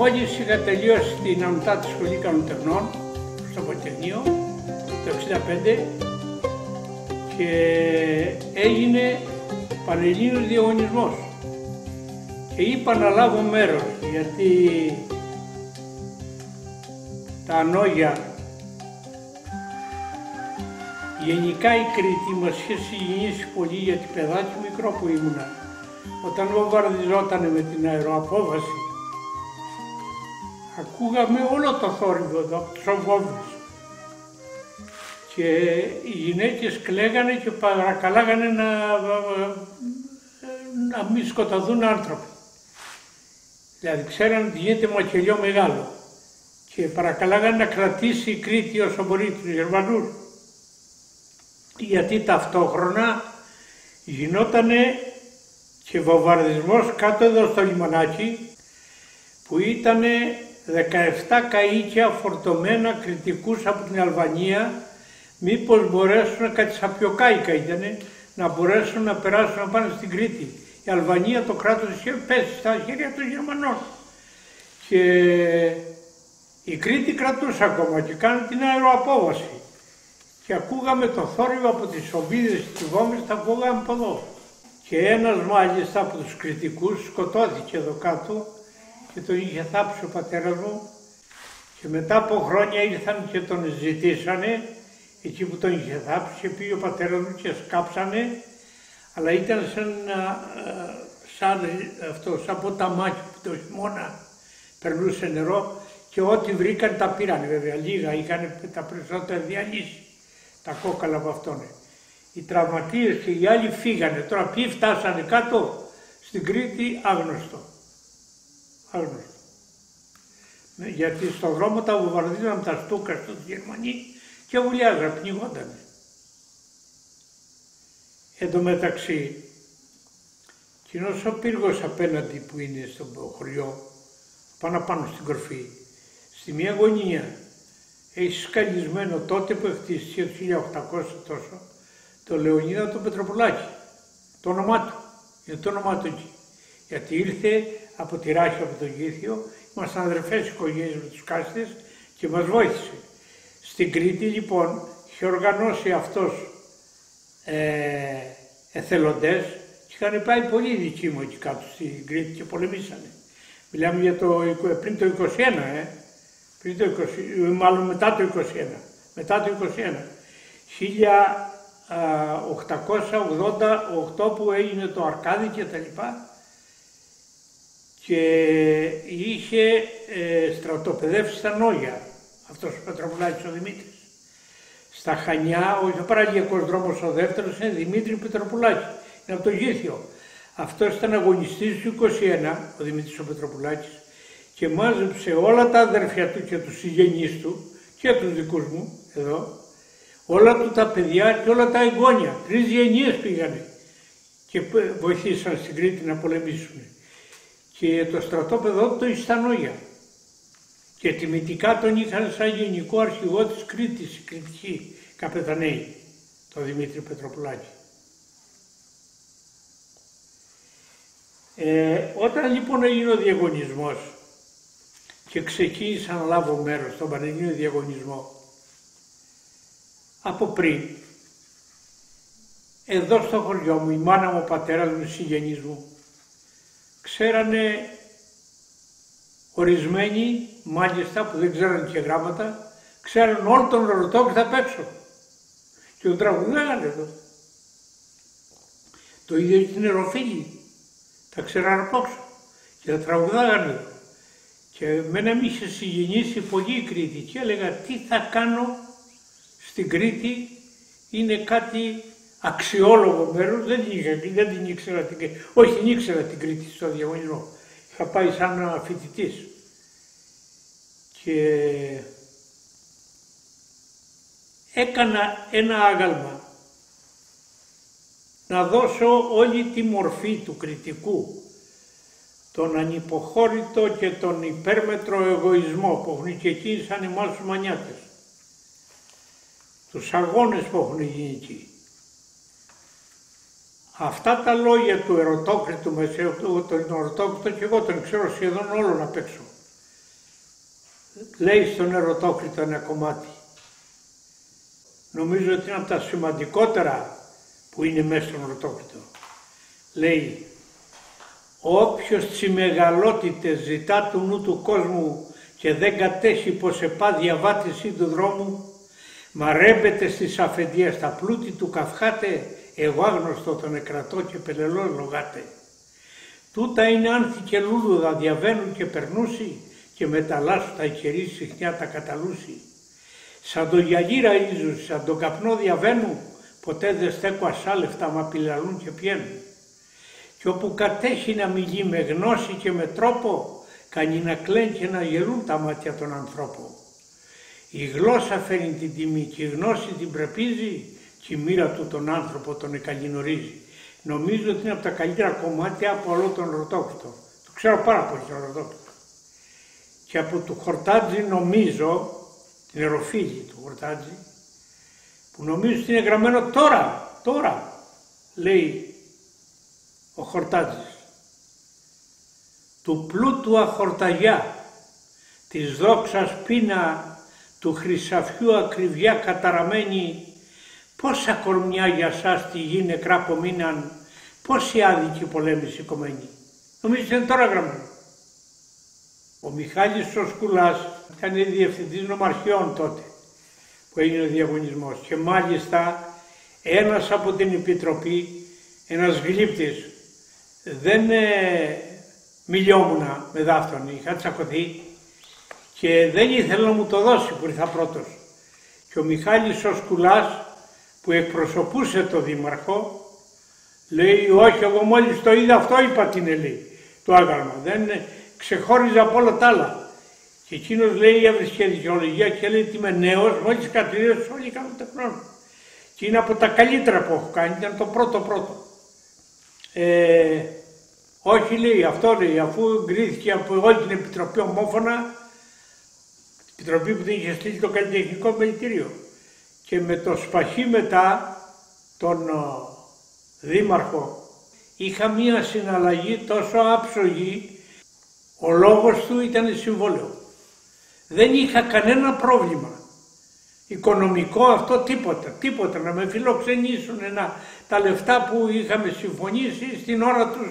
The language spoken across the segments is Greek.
Μόλις είχα τελειώσει την Ανωτάτη Σχολή Καλοτεχνών στο Πολυτεχνείο το 1965 και έγινε Πανελλήνιος διαγωνισμός και είπα να λάβω μέρος, γιατί τα Ανόγια, γενικά η Κρήτη μας είχε συγκινήσει πολύ, γιατί παιδάκι μικρό που ήμουνα, όταν βομβαρδιζότανε με την αεροαπόβαση, ακούγαμε όλο το θόρυβο εδώ από τους οβόβους και οι γυναίκες κλαίγανε και παρακαλάγανε να μην σκοτωθούν άνθρωποι. Δηλαδή ξέρανε ότι γίνεται μακελιό μεγάλο και παρακαλάγανε να κρατήσει η Κρήτη όσο μπορεί τους Γερμανούς, γιατί ταυτόχρονα γινότανε και βομβαρδισμός κάτω εδώ στο λιμανάκι που ήτανε 17 καΐκια φορτωμένα κριτικούς από την Αλβανία, μήπως μπορέσουν, κάτι σαπιοκάικα ήτανε, να μπορέσουν να περάσουν να πάνε στην Κρήτη. Η Αλβανία, το κράτος είχε πέσει στα χέρια των Γερμανών και η Κρήτη κρατούσε ακόμα και κάνει την αεροαπόβαση και ακούγαμε το θόρυβο από τις ομπίδες και τις βόμβες, τα ακούγαμε από εδώ. Και ένας μάλιστα από τους κριτικούς σκοτώθηκε εδώ κάτω και τον είχε θάψει ο πατέρας μου και μετά από χρόνια ήρθαν και τον ζητήσανε εκεί που τον είχε θάψει και πήγε ο πατέρας μου και σκάψανε, αλλά ήταν σαν ποταμάκι που το χειμώνα περνούσε νερό και ό,τι βρήκαν τα πήρανε, βέβαια λίγα, είχαν τα περισσότερα διαλύσει τα κόκαλα από αυτόν. Οι τραυματίες και οι άλλοι φύγανε. Τώρα ποιοι φτάσανε κάτω στην Κρήτη, άγνωστο. Άγνωστο. Γιατί στον δρόμο τα βομβαρδίζαν τα στούκα στους Γερμανοί και βουλιάζαν, πνιγότανε. Εν τω μεταξύ, κοινός ο πύργος απέναντι που είναι στο χωριό, πάνω στην κορφή, στη μία γωνία, έχει σκαλισμένο τότε που χτίστηκε το 1800 τόσο, το Λεωνίδα τον Πετροπουλάκη, το όνομά του, είναι το όνομά του εκεί. Γιατί ήρθε από τη Ράχη, από τον Γήθιο, ήμασταν αδερφές οικογένειες με τους Κάστες και μας βοήθησε. Στην Κρήτη λοιπόν είχε οργανώσει αυτός εθελοντές και είχαν πάει πολλοί δικοί μου εκεί κάτω στην Κρήτη και πολεμήσανε. Μιλάμε για πριν το 21, μάλλον μετά το 21, μετά το 21. 1888 που έγινε το Αρκάδι και τα λοιπά και είχε στρατοπεδεύσει στα Νόγια αυτός ο Πετροπουλάκης ο Δημήτρης. Στα Χανιά, ο παραλιακός δρόμος ο δεύτερος είναι Δημήτρη Πετροπουλάκη, είναι από το Γήθιο. Αυτός ήταν αγωνιστής του 21, ο Δημήτρης ο Πετροπουλάκης, και μάζεψε όλα τα αδέρφια του και τους συγγενείς του και τους δικούς μου εδώ, όλα του τα παιδιά και όλα τα εγγόνια. 3 γενιές πήγανε και βοηθήσαν στην Κρήτη να πολεμήσουν. Και το στρατόπεδο του ήταν στα Νόγια. Και τιμητικά τον είχαν σαν γενικό αρχηγό της Κρήτης, η κριτική καπεταναίη, τον Δημήτρη Πετροπουλάκη. Όταν λοιπόν έγινε ο διαγωνισμός και ξεκίνησα να λάβω μέρος στον Πανελλήνιο διαγωνισμό, από πριν, εδώ στο χωριό μου, η μάνα μου, ο πατέρας μου, οι συγγενείς μου, ξέρανε ορισμένοι, μάλιστα που δεν ξέρανε και γράμματα, ξέρανε όλο τον ρωτό και θα παίξω. Και τον τραγουδάγανε εδώ. Το ίδιο και την Εροφίλη, τα ξέρανε απόξω και τα τραγουδάγανε εδώ. Και εμένα με είχε συγκινήσει πολύ η Κρήτη και έλεγα τι θα κάνω στην Κρήτη, είναι κάτι αξιόλογο μέρος, δεν την ήξερα την Κρήτη, όχι την ήξερα την Κρήτη στο διαγωνισμό. Είχα πάει σαν φοιτητής και έκανα ένα άγαλμα να δώσω όλη τη μορφή του κριτικού, τον ανυποχώρητο και τον υπέρμετρο εγωισμό που έχουν και εκείνοι σαν εμάς τους μανιάτες, τους αγώνες που έχουν γίνει εκεί. Αυτά τα λόγια του Ερωτόκριτου Μεσαίου, τον Ερωτόκριτο και εγώ τον ξέρω σχεδόν όλο να παίξω. λέει στον Ερωτόκριτο ένα κομμάτι. Νομίζω ότι είναι από τα σημαντικότερα που είναι μέσα στον Ερωτόκριτο. Λέει, όποιος τις μεγαλότητες ζητά του νου του κόσμου και δεν κατέχει πως επά διαβάτηση του δρόμου, μαρέμπεται στις αφεντίες τα πλούτη του καυχάτε, εγώ άγνωστο τον εκρατώ και πελελό λογάτε. Τούτα είναι άνθη και λούλουδα διαβαίνουν και περνούσι και μεταλλάσσου τα ικερή συχνιά τα καταλούσι. Σαν το γυαλί ραΐζουν, σαν τον καπνό διαβαίνουν, ποτέ δεν στέκω ασάλευτα μα πιλαλούν και πιένουν. Και όπου κατέχει να μιλεί με γνώση και με τρόπο, κάνει να κλαίνει και να γελούν τα μάτια των ανθρώπων. Η γλώσσα φέρνει την τιμή και η γνώση την πρεπίζει και η μοίρα του τον άνθρωπο τον εκαλινορίζει. Νομίζω ότι είναι από τα καλύτερα κομμάτια από όλο τον Ερωτόκριτο. Το ξέρω πάρα πολύ τον Ερωτόκριτο. Και από του Χορτάτζη νομίζω, την Εροφίλη του Χορτάτζη, που νομίζω ότι είναι γραμμένο τώρα, λέει ο Χορτάτζης. Του πλούτου αχορταγιά, της δόξας πείνα, του χρυσαφιού ακριβιά καταραμένη, πόσα κορμιά για σας τη γη νεκρά απομείναν, πόσοι άδικοι πολέμοι σηκωμένοι. Νομίζω είναι τώρα γραμμένο. Ο Μιχάλης ο Σκουλάς ήταν διευθυντής νομαρχιών τότε που έγινε ο διαγωνισμός και μάλιστα ένας από την Επιτροπή, ένας γλύπτης, δεν μιλιόμουνα με δάφτονη, είχα τσακωθεί και δεν ήθελε να μου το δώσει που ήρθα πρώτος. Και ο Μιχάλης ο Σκουλάς που εκπροσωπούσε το δήμαρχο λέει, όχι, εγώ μόλις το είδα αυτό είπα την λέει, το άγαλμα, δεν ξεχώριζα από όλα τα άλλα. Και εκείνος λέει, έβρισκε δικαιολογία και λέει ότι είμαι νέος, μόλις κατηρίωσες όλοι κάνουν τεχνών. Και είναι από τα καλύτερα που έχω κάνει, ήταν το πρώτο. Όχι λέει, αυτό λέει, αφού εγκρίθηκε από όλη την Επιτροπή ομόφωνα, την Επιτροπή που την είχε στείλει το καλλιτεχνικό μελητήριο. Και με το Σπαχή μετά, τον δήμαρχο, είχα μία συναλλαγή τόσο άψογη, ο λόγος του ήταν συμβόλαιο. Δεν είχα κανένα πρόβλημα. Οικονομικό αυτό τίποτα, να με φιλοξενήσουν, τα λεφτά που είχαμε συμφωνήσει στην ώρα τους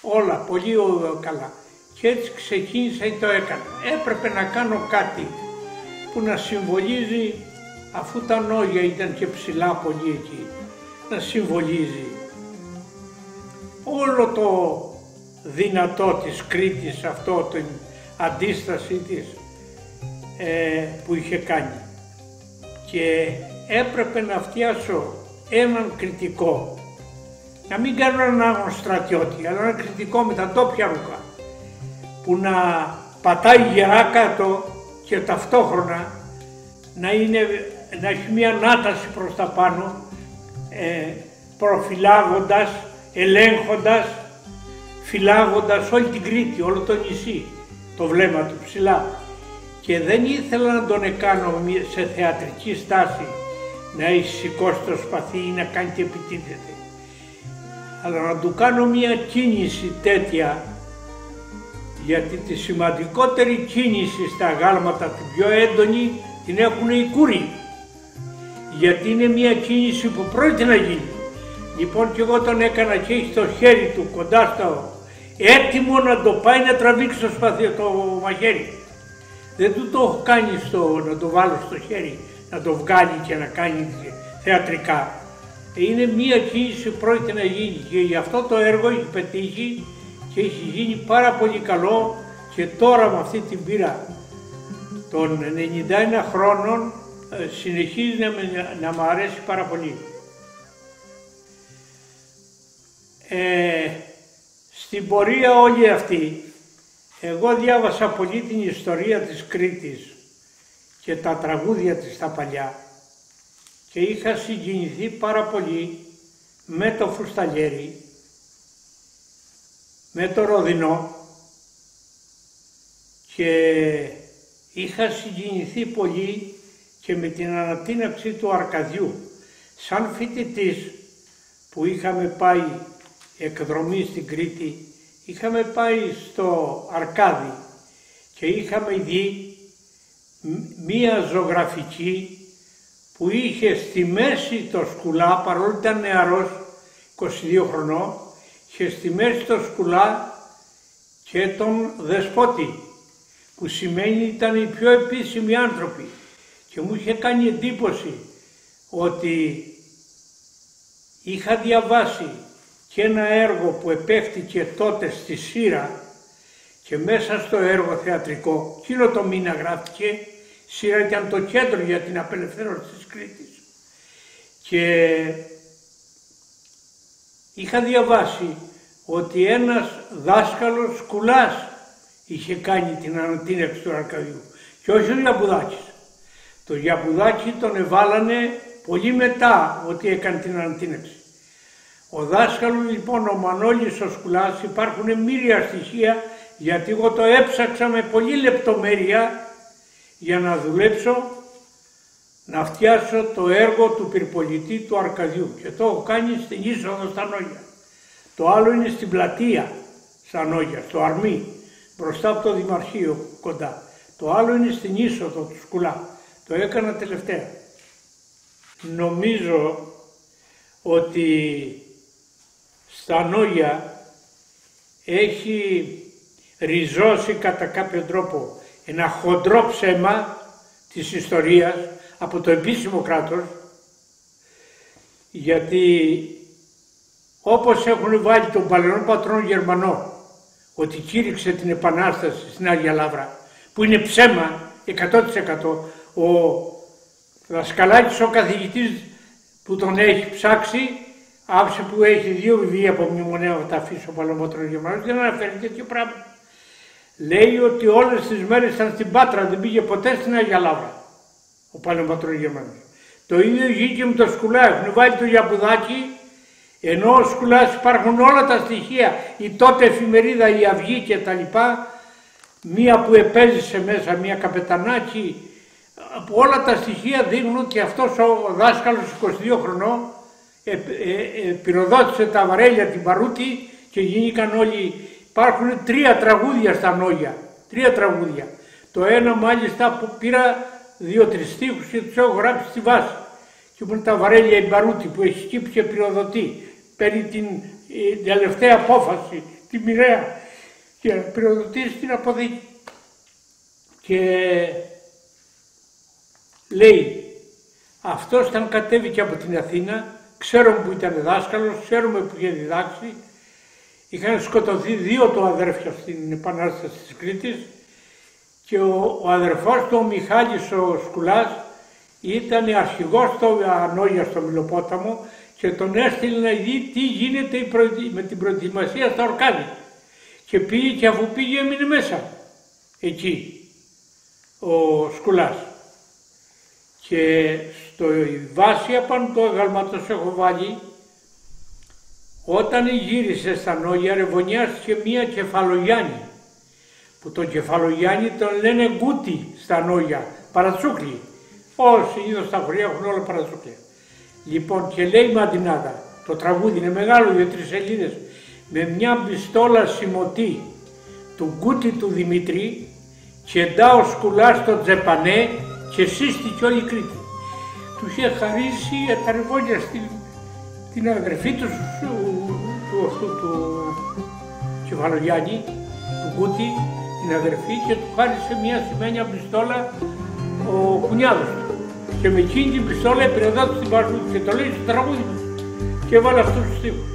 όλα, πολύ καλά. Και έτσι ξεκίνησα ή το έκανα. Έπρεπε να κάνω κάτι που να συμβολίζει, αφού τα νόγια ήταν και ψηλά πολύ εκεί, να συμβολίζει όλο το δυνατό της Κρήτης, αυτό την αντίσταση της που είχε κάνει. Και έπρεπε να φτιάσω έναν κριτικό, να μην κάνω έναν στρατιώτη, αλλά έναν κριτικό με τα τόπια ρούχα, που να πατάει γερά κάτω και ταυτόχρονα να έχει μια ανάταση προς τα πάνω, προφυλάγοντας, ελέγχοντας, φυλάγοντας όλη την Κρήτη, όλο το νησί, το βλέμμα του ψηλά. Και δεν ήθελα να τον εκάνω σε θεατρική στάση, να έχει σηκώσει το σπαθί ή να κάνει και επιτίθεται, αλλά να του κάνω μια κίνηση τέτοια, γιατί τη σημαντικότερη κίνηση στα γάλματα, την πιο έντονη, την έχουν οι κούροι, γιατί είναι μια κίνηση που πρόκειται να γίνει. Λοιπόν και εγώ τον έκανα και έχει το χέρι του κοντά στο, έτοιμο να το πάει να τραβήξει το σπαθί, το μαχαίρι. Δεν του το έχω κάνει να το βάλω στο χέρι, να το βγάλει και να κάνει θεατρικά. Είναι μία κίνηση που πρόκειται να γίνει και γι' αυτό το έργο έχει πετύχει και έχει γίνει πάρα πολύ καλό και τώρα με αυτή την πείρα των 91 χρόνων συνεχίζει να μου αρέσει πάρα πολύ. Στην πορεία όλη αυτή, εγώ διάβασα πολύ την ιστορία της Κρήτης και τα τραγούδια της τα παλιά και είχα συγκινηθεί πάρα πολύ με το Φουσταλιέρι, με το Ροδινό και είχα συγκινηθεί πολύ και με την ανατείναξη του Αρκαδιού. Σαν φοιτητής που είχαμε πάει εκδρομή στην Κρήτη, είχαμε πάει στο Αρκάδι και είχαμε δει μία ζωγραφική που είχε στη μέση το σκουλά, παρόλο ήταν νεαρός, 22 χρονών, είχε στη μέση το σκουλά και τον δεσπότη, που σημαίνει ήταν οι πιο επίσημοι άνθρωποι, και μου είχε κάνει εντύπωση ότι είχα διαβάσει και ένα έργο που επέχτηκε τότε στη Σύρα, και μέσα στο έργο θεατρικό, εκείνο το μήνα γράφτηκε, η Σύρα ήταν το κέντρο για την απελευθέρωση της Κρήτης, και είχα διαβάσει ότι ένας δάσκαλος σκουλάς είχε κάνει την ανατείναξη του Αρκαδίου και όχι ο Γιαπουδάκης. Το Γιαπουδάκη τον εβάλανε πολύ μετά ότι έκανε την ανατείναξη. Ο δάσκαλος λοιπόν, ο Μανώλης ο Σκουλάς, υπάρχουν μοίρια στοιχεία, γιατί εγώ το έψαξα με πολύ λεπτομέρεια για να δουλέψω, να φτιάσω το έργο του πυρπολιτή του Αρκαδιού, και το έχω κάνει στην είσοδο στα Νόγια. Το άλλο είναι στην πλατεία στα Νόγια, στο Αρμί, μπροστά από το Δημαρχείο κοντά. Το άλλο είναι στην είσοδο του Σκουλά. Το έκανα τελευταία. Νομίζω ότι στα Νόγια έχει ριζώσει κατά κάποιο τρόπο ένα χοντρό ψέμα της ιστορίας από το επίσημο κράτος, γιατί όπως έχουν βάλει τον παλαιό πατρόν Γερμανό ότι κήρυξε την Επανάσταση στην Άγια Λαύρα, που είναι ψέμα 100%, ο Δασκαλάκης, ο καθηγητής που τον έχει ψάξει, άφησε που έχει 2 βιβλία από μνημονέα, θα τα αφήσει ο παλαιό πατρόν Γερμανός, δεν αναφέρει τέτοιο πράγμα. Λέει ότι όλες τις μέρες ήταν στην Πάτρα, δεν πήγε ποτέ στην Άγια Λαύρα ο παλαιό πατρόν Γερμανός. Το ίδιο βγήκε με το Σκουλά, έχουν βάλει το Γιαπουδάκι, ενώ ο Σκουλάς υπάρχουν όλα τα στοιχεία, η τότε εφημερίδα, η Αυγή και τα λοιπά, μία που επέζησε μέσα, μία καπετανάκι, όλα τα στοιχεία δείχνουν ότι αυτός ο δάσκαλος 22 χρονών πυροδότησε τα βαρέλια την Παρούτη και γίνηκαν όλοι. Υπάρχουν 3 τραγούδια στα Νόγια, 3 τραγούδια. Το ένα μάλιστα που πήρα 2-3 στίχους και τους έχω γράψει στη βάση. Και που είναι τα βαρέλια η Παρούτη που έχει σκύψει και πυροδοτεί. Παίρνει την τελευταία απόφαση, τη μοιραία, και πυροδοτεί στην αποδίκη. Και λέει, αυτός όταν κατέβηκε από την Αθήνα, ξέρουμε που ήταν δάσκαλος, ξέρουμε που είχε διδάξει, είχαν σκοτωθεί 2 του αδέρφια στην Επανάσταση της Κρήτης, και ο αδερφός του, ο Μιχάλης ο Σκουλάς, ήταν αρχηγός στο Νόγια στο Μιλοπόταμο, και τον έστειλε να δει τι γίνεται με την προετοιμασία στα Ορκάδη. Και πήγε, και αφού πήγε έμεινε μέσα εκεί ο Σκουλάς. Και στο βάση απάνω το αγαλματός έχω βάλει, όταν γύρισε στα Νόγια ρεβωνιάστηκε μία Κεφαλογιάννη, που τον Κεφαλογιάννη τον λένε Γκούτι στα Νόγια, παρατσούκλι. Όσοι συνήθως στα χωριά έχουν όλα παρατσούκλια. Λοιπόν, και λέει Μαντινάδα, το τραγούδι είναι μεγάλο, 2-3 σελίδες, με μια πιστόλα σημωτή του Γκούτι του Δημήτρη, κεντά ο Σκουλάς στο Τζεπανέ και σύστηκε όλη η Κρήτη. Του είχε χαρίσει τα ρεβόνια την αδερφή του Κεφαλογιάννη, του Γκούτι, την αδερφή, και του χάρισε μια σημαίνια πιστόλα ο κουνιάδος του. Και με εκείνη την πιστόλα επηρεαδόταν στην Παρούτη, και το λέει στο τραγούδι του, και έβαλε αυτούς τους στίχους.